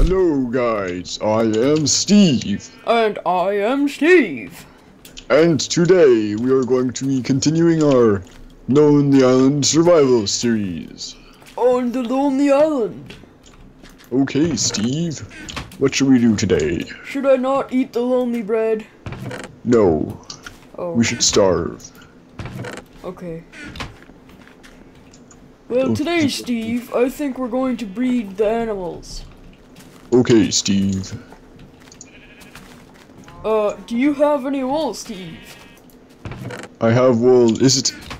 Hello guys, I am Steve. And I am Steve. And today we are going to be continuing our Lonely Island Survival series. On the Lonely Island. Okay, Steve, what should we do today? Should I not eat the lonely bread? No, Oh, we should starve. okay. Well, today, Steve, I think we're going to breed the animals. Okay, Steve. Do you have any wool, Steve? I have wool. Is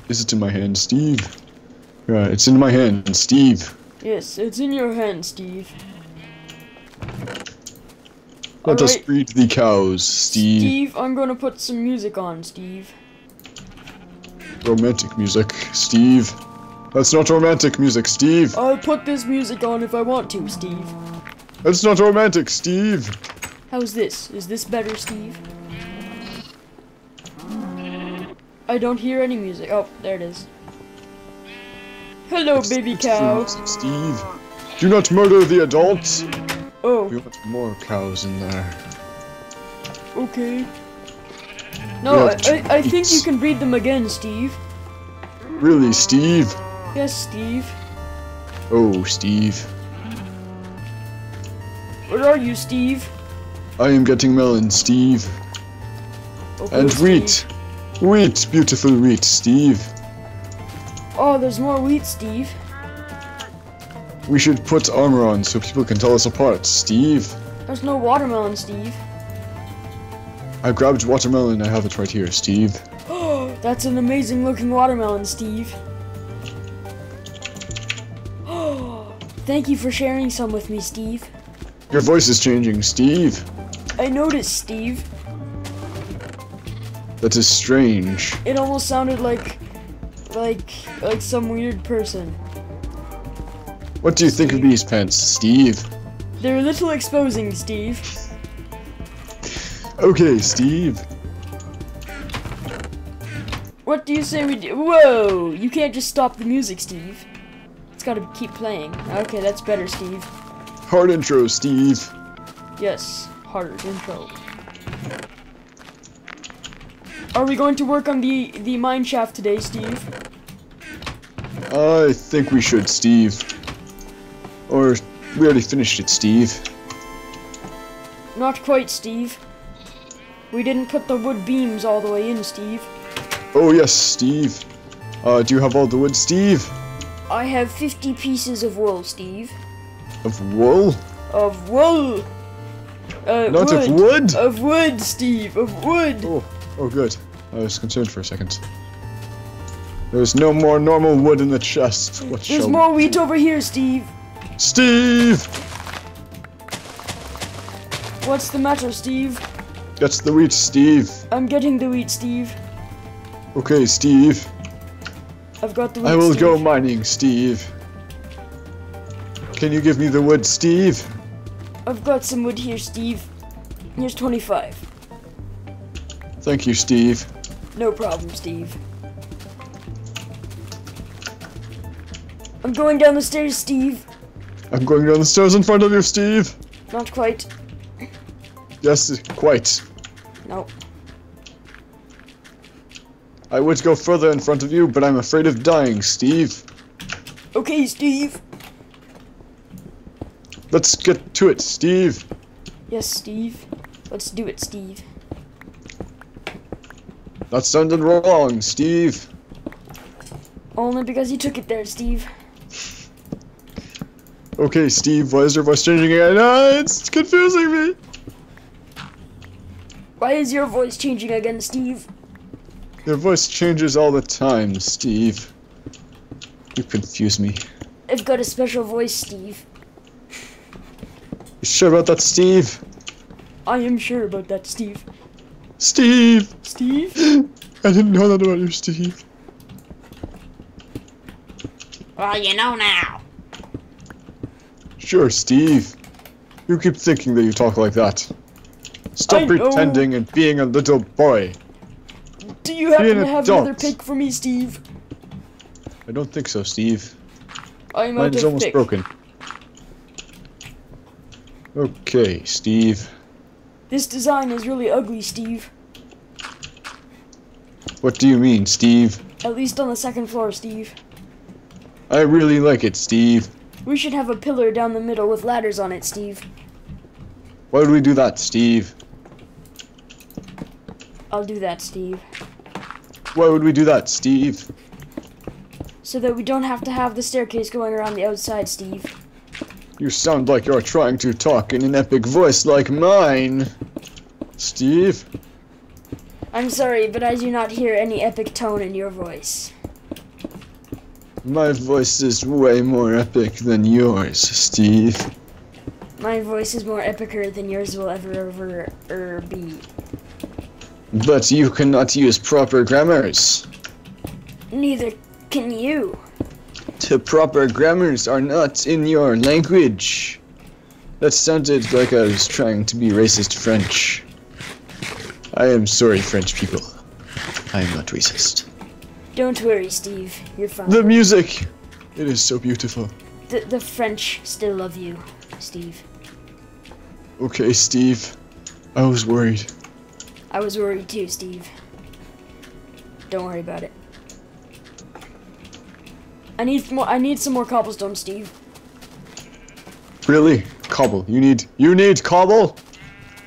it in my hand, Steve? Yeah, it's in my hand, Steve. Yes, it's in your hand, Steve. Let us Alright. breed the cows, Steve. Steve, I'm gonna put some music on, Steve. Romantic music, Steve. That's not romantic music, Steve. I'll put this music on if I want to, Steve. That's not romantic, Steve. How's this? Is this better, Steve? I don't hear any music. Oh, there it is. Hello, baby cow. Music, Steve. Do not murder the adults. We Oh, want more cows in there. okay. No, Yeah, I think you can breed them again, Steve. Really, Steve? Yes, Steve. Oh, Steve. Where are you, Steve? I am getting melon, Steve. Okay, And Steve. wheat. Wheat, beautiful wheat, Steve. Oh, there's more wheat, Steve. We should put armor on so people can tell us apart, Steve. There's no watermelon, Steve. I grabbed watermelon, I have it right here, Steve. Oh, that's an amazing looking watermelon, Steve. Oh, thank you for sharing some with me, Steve. Your voice is changing, Steve. I noticed, Steve. That is strange. It almost sounded like some weird person. What do you think of these pants, Steve? They're a little exposing, Steve. Okay, Steve. What do you say we do? Whoa! You can't just stop the music, Steve. It's gotta keep playing. Okay, that's better, Steve. Hard intro, Steve. Yes, harder intro. Are we going to work on the mine shaft today, Steve? I think we should, Steve. Or, we already finished it, Steve. Not quite, Steve. We didn't put the wood beams all the way in, Steve. Oh yes, Steve. Do you have all the wood, Steve? I have 50 pieces of wool, Steve. Of wool? Of wool! Not of wood? Of wood, Steve! Of wood! Oh good. I was concerned for a second. There's no more normal wood in the chest. What There's shall more wheat over here, Steve! Steve! What's the matter, Steve? That's the wheat, Steve. I'm getting the wheat, Steve. Okay, Steve. I've got the wheat, I will Steve. go mining, Steve. Can you give me the wood, Steve? I've got some wood here, Steve. Here's 25. Thank you, Steve. No problem, Steve. I'm going down the stairs, Steve. I'm going down the stairs in front of you, Steve. Not quite. Yes, quite. No. I would go further in front of you, but I'm afraid of dying, Steve. Okay, Steve. Let's get to it, Steve. Yes, Steve. Let's do it, Steve. That sounded wrong, Steve. Only because you took it there, Steve. Okay, Steve, why is your voice changing again? It's confusing me. Why is your voice changing again, Steve? Your voice changes all the time, Steve. You confuse me. I've got a special voice, Steve. You sure about that, Steve? I am sure about that, Steve. Steve! Steve? I didn't know that about you, Steve. Well, you know now. Sure, Steve. You keep thinking that you talk like that. Stop I know. pretending and being a little boy. Do you happen an to have adult. another pick for me, Steve? I don't think so, Steve. I'm Mine out is of almost pick. broken. Okay, Steve. This design is really ugly, Steve. What do you mean, Steve? At least on the second floor, Steve. I really like it, Steve. We should have a pillar down the middle with ladders on it, Steve. Why would we do that, Steve? I'll do that, Steve. Why would we do that, Steve? So that we don't have to have the staircase going around the outside, Steve. You sound like you're trying to talk in an epic voice like mine. Steve? I'm sorry, but I do not hear any epic tone in your voice. My voice is way more epic than yours, Steve. My voice is more epicer than yours will ever be. But you cannot use proper grammars. Neither can you. The proper grammars are not in your language. That sounded like I was trying to be racist French. I am sorry, French people. I am not racist. Don't worry, Steve. You're fine. The music! It is so beautiful. The French still love you, Steve. Okay, Steve. I was worried. I was worried too, Steve. Don't worry about it. I need some more cobblestone, Steve. Really? Cobble. You need cobble?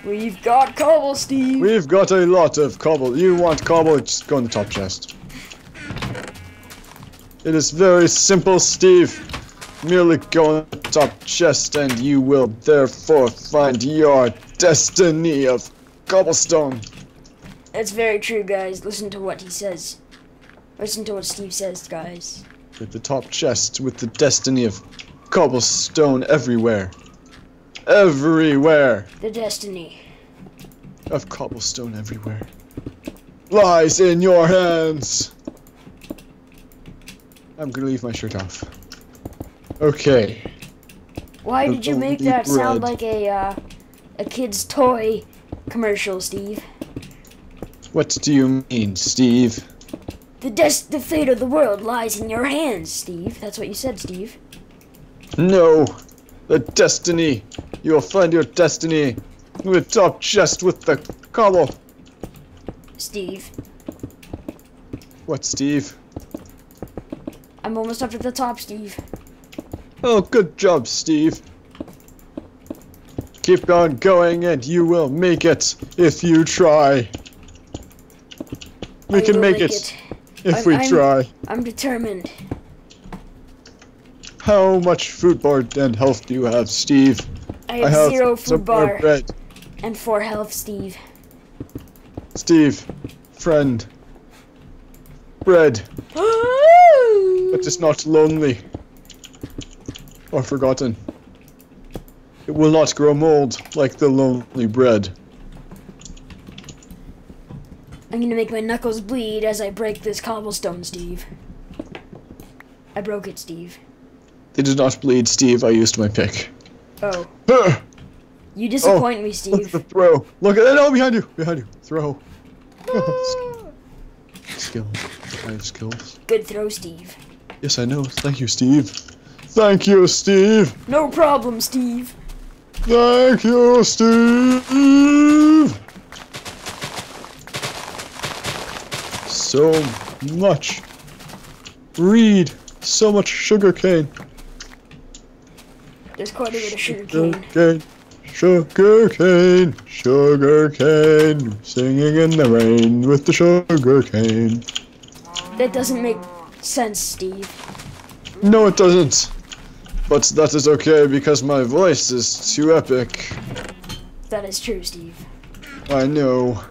We've got cobble, Steve. We've got a lot of cobble. You want cobble? Just go in the top chest. It is very simple, Steve. Merely go in the top chest and you will therefore find your destiny of cobblestone. That's very true, guys. Listen to what he says. Listen to what Steve says, guys. At the top chest with the destiny of cobblestone everywhere. Everywhere. The destiny Of cobblestone everywhere. Lies in your hands. I'm gonna leave my shirt off. Okay. Why did you make Lovely that sound bread. like a kid's toy commercial, Steve? What do you mean, Steve? The fate of the world lies in your hands, Steve. That's what you said, Steve. No. The destiny. You will find your destiny in the top chest with the cobble. Steve, What, Steve? I'm almost up at the top, Steve. Oh, good job, Steve. Keep on going and you will make it if you try. We I can will make it if we try. I'm determined. How much food bar and health do you have, Steve? I have 0 some food more bar bread. and 4 health, Steve. Steve, friend. Bread, but it's not lonely or forgotten. It will not grow mold like the lonely bread. I'm gonna make my knuckles bleed as I break this cobblestone, Steve. I broke it, Steve. They did not bleed, Steve. I used my pick. Oh. Ah! You disappoint me, Look at Steve. the throw. Look at it. Oh, behind you. Behind you. Throw. Skill. I have skills. Good throw, Steve. Yes, I know. Thank you, Steve. Thank you, Steve. No problem, Steve. Thank you, Steve. So much reed. So much sugar cane. There's quite a bit of sugar cane. Cane. Sugar cane. Sugar cane. Singing in the rain with the sugar cane. That doesn't make sense, Steve. No, it doesn't. But that is okay because my voice is too epic. That is true, Steve. I know.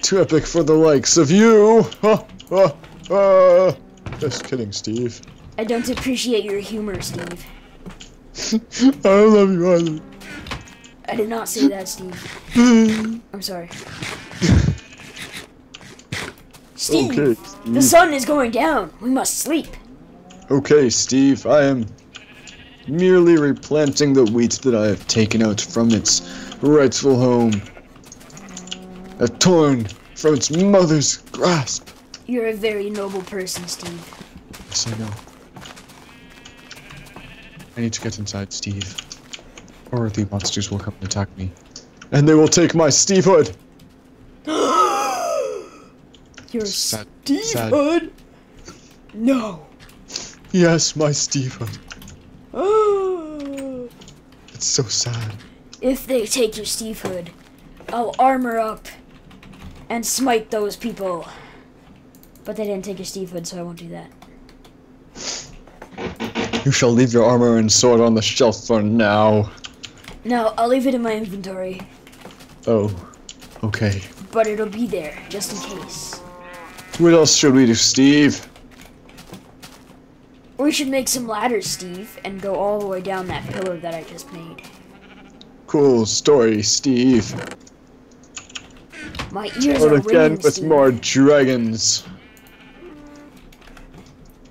Too epic for the likes of you. Ha ha ha. Just kidding, Steve. I don't appreciate your humor, Steve. I love you, I love you. I did not say that, Steve. I'm sorry. Steve, Okay, the Steve. sun is going down. We must sleep. Okay, Steve, I am merely replanting the wheat that I have taken out from its rightful home. I've torn from its mother's grasp. You're a very noble person, Steve. Yes, I know. I need to get inside, Steve. or the monsters will come and attack me. And they will take my Stevehood! Your Sad. Stevehood? No. Yes, my Stevehood. It's so sad. If they take your Stevehood, I'll armor up and smite those people. But they didn't take your Stevehood, so I won't do that. You shall leave your armor and sword on the shelf for now. No, I'll leave it in my inventory. Oh, okay. But it'll be there, just in case. What else should we do, Steve? We should make some ladders, Steve, and go all the way down that pillar that I just made. Cool story, Steve. My ears But are again ringing, with Steve. more dragons.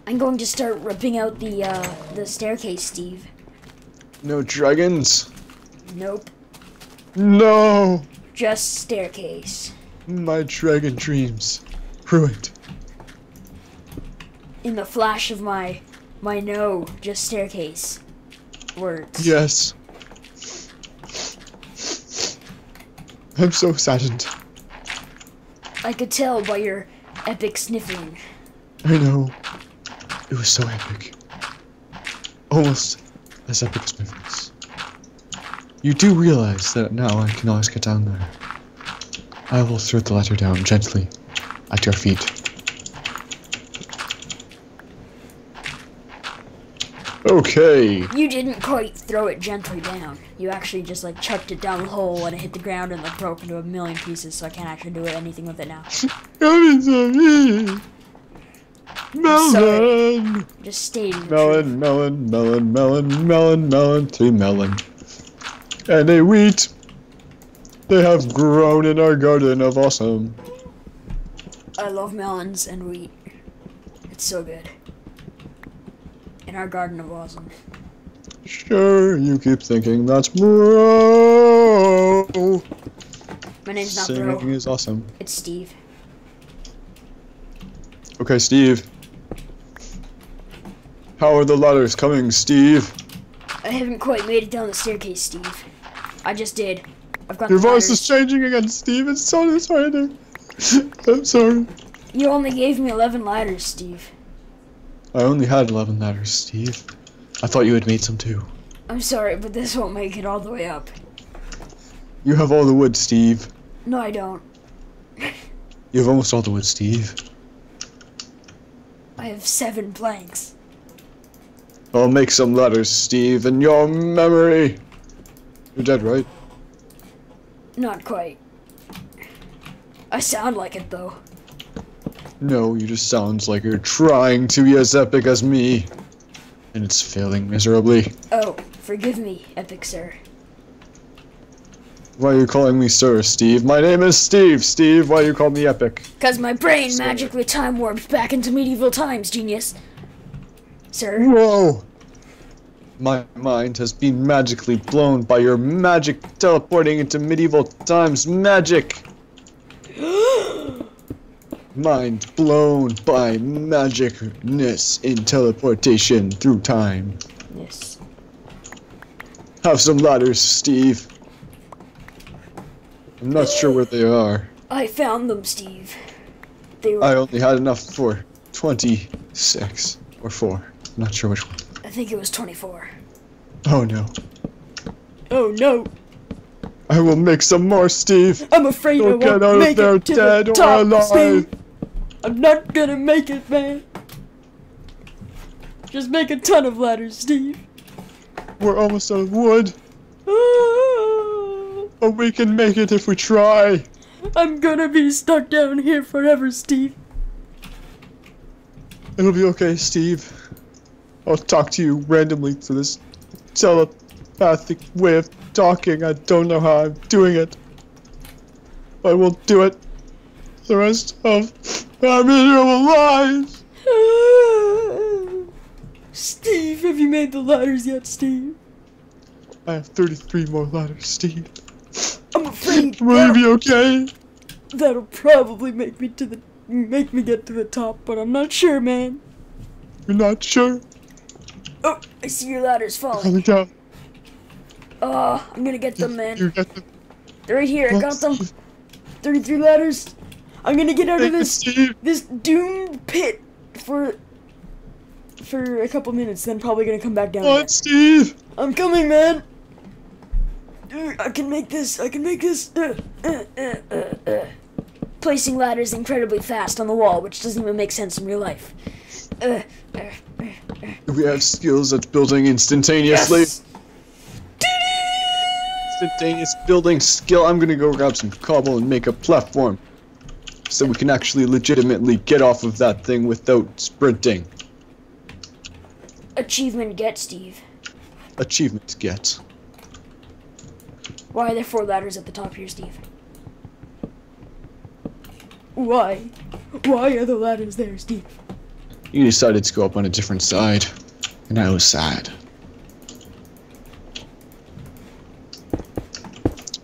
I'm going to start ripping out the staircase, Steve. No dragons? Nope. No! Just staircase. My dragon dreams. Ruined. In the flash of my no, just staircase. Words. Yes. I'm so saddened. I could tell by your epic sniffling. I know. It was so epic. Almost as epic as my voice. You do realize that now I can always get down there. I will throw the ladder down gently at your feet. Okay. You didn't quite throw it gently down. You actually just like chucked it down the hole and it hit the ground and like broke into a million pieces, so I can't actually do anything with it now. Melon! Just stayed in the Melon, melon, melon, melon, melon, melon, 3 melon. And a wheat. They have grown in our garden of awesome. I love melons and wheat. It's so good. In our garden of awesome. Sure, you keep thinking that's bro. My name's not Singing Bro. is awesome. It's Steve. Okay, Steve. How are the ladders coming, Steve? I haven't quite made it down the staircase, Steve. I just did. I've got Your the voice ladders. is changing again, Steve. It's so disheartening. I'm sorry. You only gave me 11 ladders, Steve. I only had 11 ladders, Steve. I thought you had made some too. I'm sorry, but this won't make it all the way up. You have all the wood, Steve. No, I don't. You have almost all the wood, Steve. I have 7 planks. I'll make some ladders, Steve, in your memory. You're dead, right? Not quite. I sound like it, though. No, you just sound like you're trying to be as epic as me. And it's failing miserably. Oh, forgive me, epic sir. Why are you calling me sir, Steve? My name is Steve. Steve, why you call me epic? Cause my brain Sir. magically time warped back into medieval times, genius. Sir. Whoa! My mind has been magically blown by your magic teleporting into medieval times magic. Mind blown by magicness in teleportation through time. Yes. Have some ladders, Steve. I'm not sure where they are. I found them, Steve. They were. I only had enough for 26 or 4. I'm not sure which one. I think it was 24. Oh no. Oh no. I will make some more, Steve. I'm afraid You'll I won't get out make of there it to dead the or top, alive. Steve. I'm not gonna make it, man. Just make a ton of ladders, Steve. We're almost out of wood. Ah, But we can make it if we try. I'm gonna be stuck down here forever, Steve. It'll be okay, Steve. I'll talk to you randomly through this telepathic way of talking. I don't know how I'm doing it. I will do it the rest of our miserable lives. Steve, have you made the ladders yet, Steve? I have 33 more ladders, Steve. I'm afraid Will you be okay? that'll probably make me get to the top, but I'm not sure, man. You're not sure? Oh, I see your ladders falling. Coming down. Oh, I'm gonna get them, man. You get them. They're right here. I got them. 33 ladders. I'm gonna get out of this doomed pit for a couple minutes, then probably gonna come back down. What, Steve? I'm coming, man. I can make this. I can make this. Placing ladders incredibly fast on the wall, which doesn't even make sense in real life. We have skills at building instantaneously. Yes! Instantaneous building skill. I'm gonna go grab some cobble and make a platform, so we can actually legitimately get off of that thing without sprinting. Achievement get, Steve. Achievement get. Why are there 4 ladders at the top here, Steve? Why? Why are the ladders there, Steve? You decided to go up on a different side, and I was sad.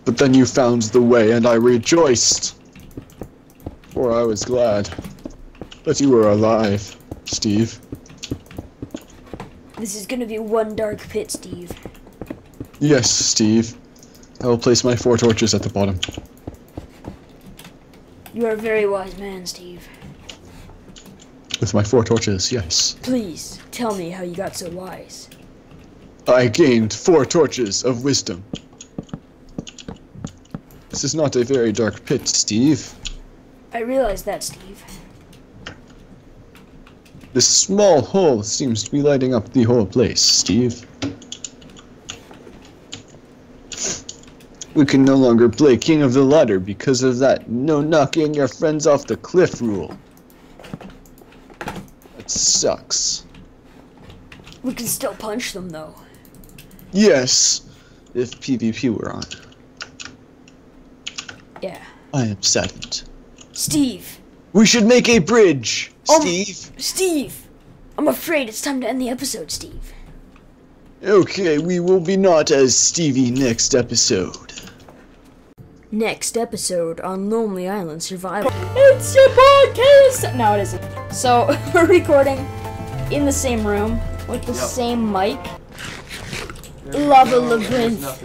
But then you found the way, and I rejoiced. For I was glad that you were alive, Steve. This is gonna be one dark pit, Steve. Yes, Steve. I will place my 4 torches at the bottom. You are a very wise man, Steve. With my 4 torches, yes. Please, tell me how you got so wise. I gained 4 torches of wisdom. This is not a very dark pit, Steve. I realize that, Steve. This small hole seems to be lighting up the whole place, Steve. We can no longer play King of the Ladder because of that no knocking your friends off the cliff rule. That sucks. We can still punch them, though. Yes, if PvP were on. Yeah. I am saddened. Steve! We should make a bridge, Steve. Steve! I'm afraid it's time to end the episode, Steve. Okay, we will be not as Stevie next episode. Next episode on Lonely Island Survival. It's your podcast! No, it isn't. So, we're recording in the same room with the same mic. Lava Labyrinth.